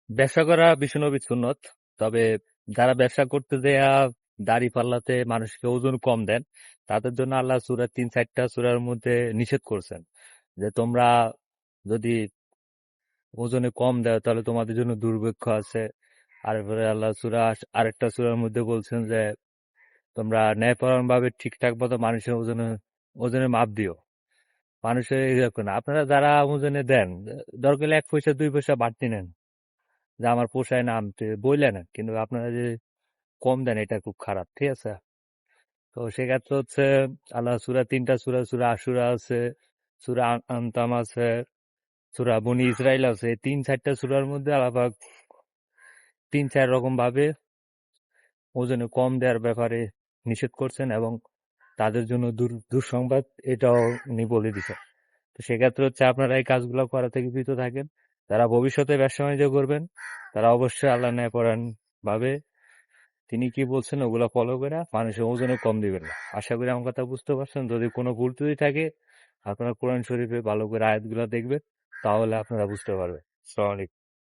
ব্যবসা করা বিশ্বনবীর সুন্নত। তবে যারা ব্যবসা করতে দেয়া দাড়ি পাল্লাতে মানুষকে ওজন কম দেন, তাদের জন্য আল্লাহ সূরা ৩-৪টা সূরার মধ্যে নিষেধ করছেন যে তোমরা যদি ওজনে কম দেয় তাহলে তোমাদের জন্য দুর্ভিক্ষ আছে। তারপরে আল্লাহ আরেকটা সূরার মধ্যে বলছেন যে তোমরা ন্যায়পরায়ণ ভাবে ঠিকঠাক মতো মানুষের ওজনের মাপ দিও। মানুষের এরকম না, আপনারা যারা ওজনে দেন, দরকার হলে ১ পয়সা ২ পয়সা বাড়তি নেন, যে আমার পোষায় না আনতে বইলে না, কিন্তু আপনারা যে কম দেন এটা খুব খারাপ, ঠিক আছে? তো সেক্ষেত্রে হচ্ছে আল্লাহ সূরা ৩টা সূরা, সূরা আশুরা আছে, সূরা আনতাম আছে, সূরা বনি ইসরাইল আছে। এই ৩-৪টা সূরার মধ্যে আল্লাহ পাক ৩-৪ রকম ভাবে ওজনে কম দেওয়ার ব্যাপারে নিষেধ করছেন, এবং তাদের জন্য দুঃসংবাদ এটাও উনি বলে দিছেন। তো সেক্ষেত্রে হচ্ছে আপনারা এই কাজগুলো করা থেকে বিরত থাকেন। যারা ভবিষ্যতে ব্যবসা বাণিজ্য করবেন, তারা অবশ্যই আল্লাহ ন্যায়পরায়ণ ভাবে তিনি কি বলছেন ওগুলো ফলো করে মানুষের ওজনে কম দিবেন না। আশা করি আমার কথা বুঝতে পারছেন। যদি কোনো ভুল ত্রুটি থাকে, আপনারা কোরআন শরীফে ভালো করে আয়াতগুলো দেখবেন, তাহলে আপনারা বুঝতে পারবেন। আসসালামু আলাইকুম।